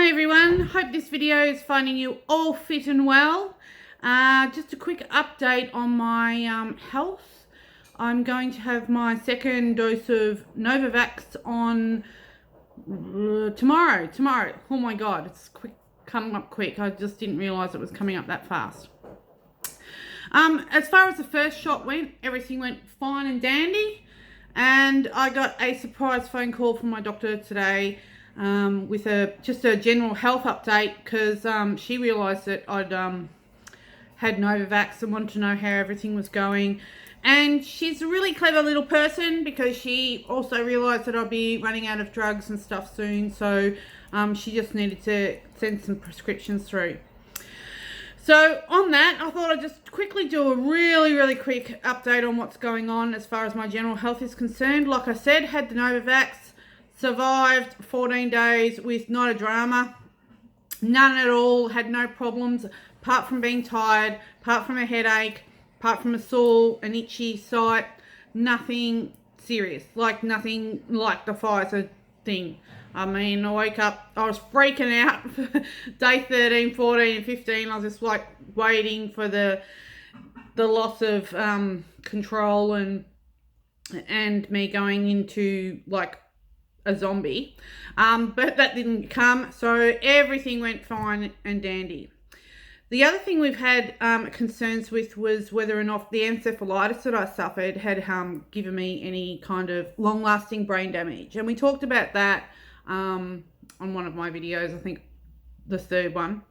Hi everyone, hope this video is finding you all fit and well. Just a quick update on my health. I'm going to have my second dose of Novavax on tomorrow. Oh my god, it's coming up quick. I just didn't realise it was coming up that fast. As far as the first shot went, everything went fine and dandy, and I got a surprise phone call from my doctor today with just a general health update, because she realised that I'd had Novavax and wanted to know how everything was going. And she's a really clever little person, because she also realised that I'll be running out of drugs and stuff soon, so she just needed to send some prescriptions through. So on that, I thought I'd just quickly do a really quick update on what's going on as far as my general health is concerned. Like I said, had the Novavax, survived 14 days with not a drama, none at all, had no problems, apart from being tired, apart from a headache, apart from a sore, an itchy site, nothing serious, nothing like the Pfizer thing. I mean, I woke up, I was freaking out for day 13, 14 and 15. I was just waiting for the loss of control and me going into a zombie. But that didn't come, so everything went fine and dandy. The other thing we've had concerns with was whether or not the encephalitis that I suffered had given me any kind of long-lasting brain damage. And we talked about that on one of my videos, I think the third one.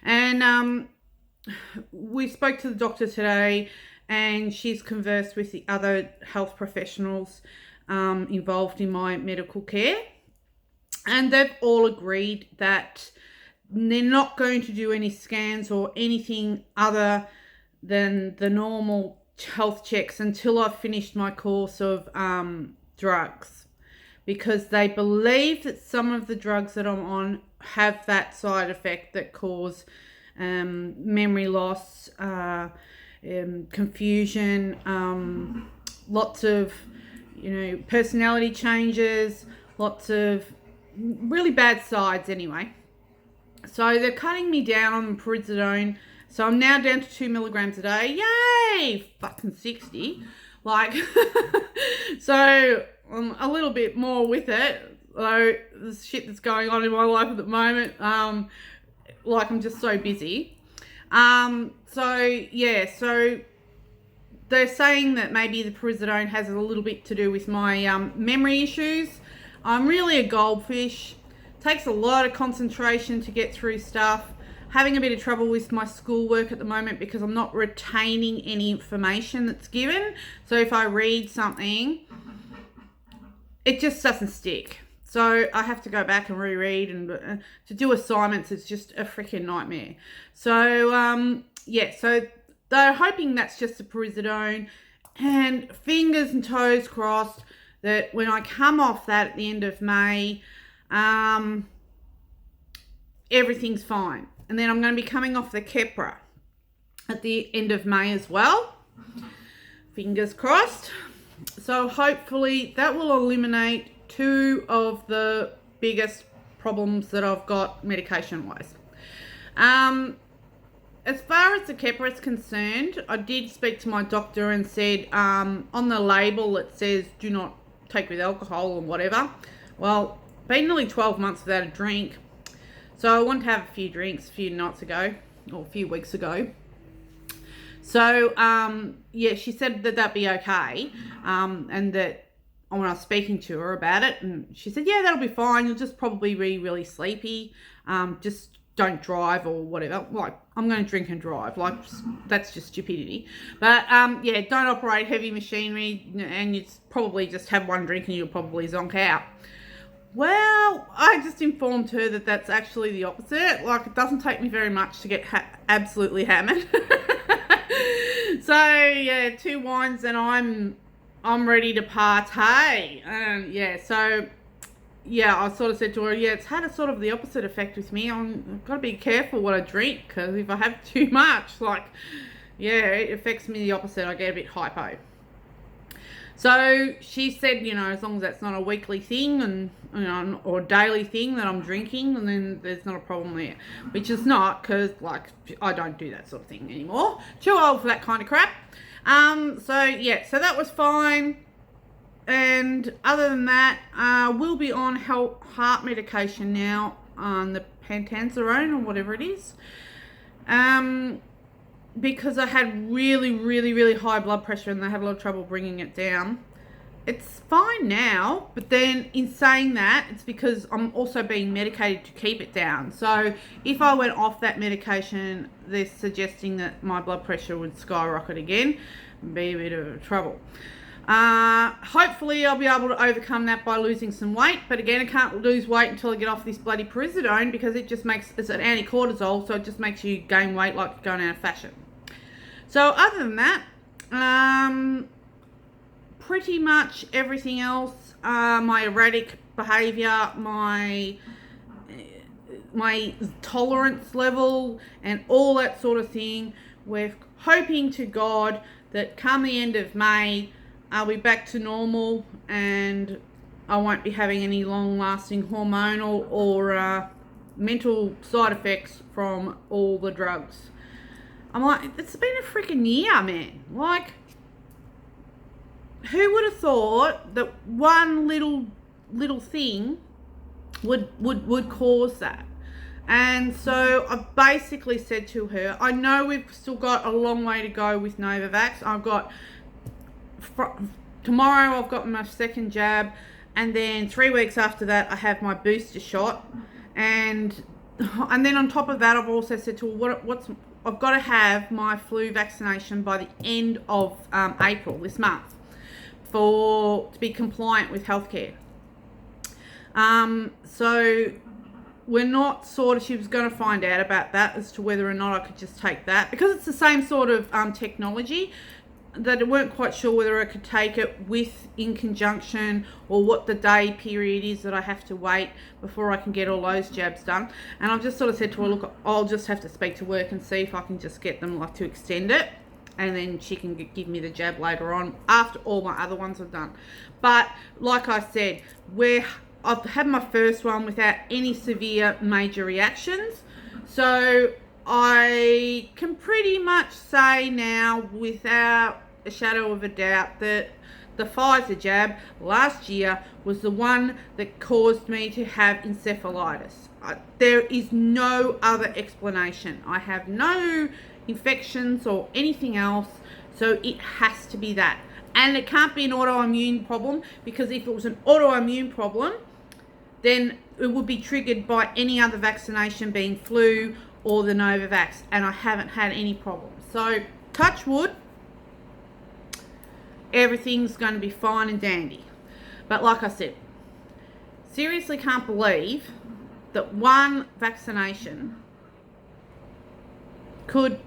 And we spoke to the doctor today, and she's conversed with the other health professionals involved in my medical care. And they've all agreed that they're not going to do any scans or anything other than the normal health checks until I've finished my course of drugs, because they believe that some of the drugs that I'm on have that side effect that cause memory loss, confusion, lots of personality changes, lots of really bad sides anyway. So they're cutting me down on peroxidone. So I'm now down to 2 milligrams a day. Yay! Fucking 60. So I'm a little bit more with it. So the shit that's going on in my life at the moment, I'm just so busy. So they're saying that maybe the peroxidone has a little bit to do with my memory issues. I'm really a goldfish. Takes a lot of concentration to get through stuff. Having a bit of trouble with my schoolwork at the moment because I'm not retaining any information that's given. So if I read something, it just doesn't stick. So I have to go back and reread, and to do assignments, it's just a freaking nightmare. So so they're hoping that's just the peroxidone, and fingers and toes crossed that when I come off that at the end of May, everything's fine. And then I'm going to be coming off the Keppra at the end of May as well. Fingers crossed. So hopefully that will eliminate two of the biggest problems that I've got medication-wise. As far as the Keppra is concerned, I did speak to my doctor and said on the label it says do not take with alcohol or whatever. Well, been nearly 12 months without a drink, so I wanted to have a few drinks a few nights ago, or a few weeks ago. So she said that that'd be okay, and that when I was speaking to her about it, and she said, yeah, that'll be fine, you'll just probably be really sleepy, just don't drive or whatever. I'm going to drink and drive, that's just stupidity. But don't operate heavy machinery, and you probably just have one drink and you'll probably zonk out. Well, I just informed her that that's actually the opposite. It doesn't take me very much to get absolutely hammered. So yeah, 2 wines and I'm ready to partay. I sort of said to her, it's had a sort of the opposite effect with me. I've got to be careful what I drink, because if I have too much, it affects me the opposite. I get a bit hypo. So she said, you know, as long as that's not a weekly thing and, you know, or a daily thing that I'm drinking, and then there's not a problem there. Which is not, because, like, I don't do that sort of thing anymore. Too old for that kind of crap. So, yeah, so that was fine. And other than that, we'll be on heart medication now, on the pentanzarone or whatever it is. Because I had really, really, really high blood pressure and they had a lot of trouble bringing it down. It's fine now, but then in saying that, it's because I'm also being medicated to keep it down. So if I went off that medication, they're suggesting that my blood pressure would skyrocket again and be a bit of trouble. Hopefully I'll be able to overcome that by losing some weight, but again, I can't lose weight until I get off this bloody Perazidone, because it just makes, it's an anti-cortisol, so it just makes you gain weight like you're going out of fashion. So other than that, pretty much everything else, my erratic behaviour, my tolerance level and all that sort of thing, we're hoping to God that come the end of May, I'll be back to normal and I won't be having any long-lasting hormonal or mental side effects from all the drugs. I'm like, it's been a freaking year, man. Like, who would have thought that one little thing would cause that? And so I basically said to her, I know we've still got a long way to go with Novavax. I've got tomorrow I've got my second jab, and then 3 weeks after that I have my booster shot, and then on top of that I've also said to her, I've got to have my flu vaccination by the end of April this month to be compliant with healthcare. So we're not she was going to find out about that as to whether or not I could just take that, because it's the same sort of technology, that I weren't quite sure whether I could take it in conjunction, or what the day period is that I have to wait before I can get all those jabs done. And I've just sort of said to her, look, I'll just have to speak to work and see if I can just get them like to extend it, and then she can give me the jab later on after all my other ones are done. But like I said, I've had my first one without any severe major reactions, so I can pretty much say now without a shadow of a doubt that the Pfizer jab last year was the one that caused me to have encephalitis. There is no other explanation. I have no infections or anything else, so it has to be that. And it can't be an autoimmune problem, because if it was an autoimmune problem, then it would be triggered by any other vaccination, being flu or the Novavax, and I haven't had any problems. So touch wood, everything's going to be fine and dandy. But like I said, seriously can't believe that one vaccination could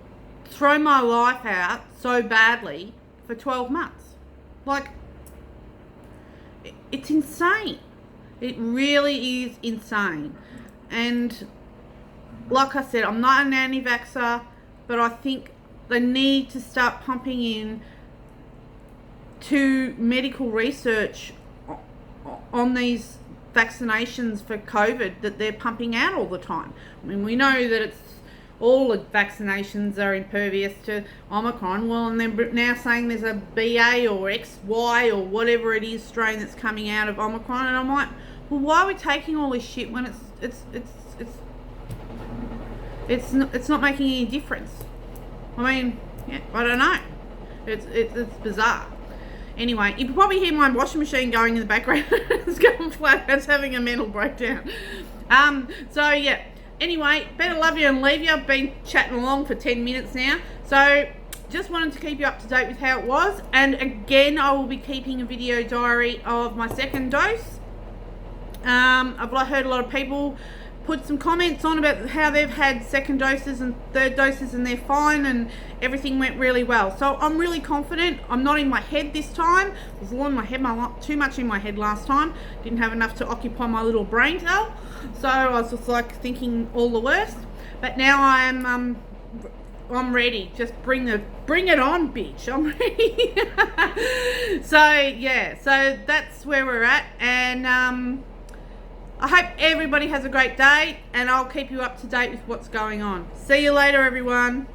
throw my life out so badly for 12 months. Like, it's insane. It really is insane. And like I said, I'm not an anti-vaxxer, but I think they need to start pumping in to medical research on these vaccinations for COVID that they're pumping out all the time. I mean, we know that all the vaccinations are impervious to Omicron. Well, and they're now saying there's a BA or XY or whatever it is strain that's coming out of Omicron, and I'm like, well, why are we taking all this shit when it's not making any difference? I mean, yeah, I don't know. It's bizarre. Anyway, you can probably hear my washing machine going in the background. It's going flat. It's having a mental breakdown. So yeah. Anyway, better love you and leave you. I've been chatting along for 10 minutes now. So just wanted to keep you up to date with how it was. And again, I will be keeping a video diary of my second dose. I've heard a lot of people put some comments on about how they've had second doses and third doses and they're fine and everything went really well. So I'm really confident. I'm not in my head this time. I was all in my head, too much in my head last time. Didn't have enough to occupy my little brain cell. So I was just like thinking all the worst. But now I am I'm ready. Just bring it on, bitch. I'm ready. So yeah, so that's where we're at, and I hope everybody has a great day, and I'll keep you up to date with what's going on. See you later, everyone.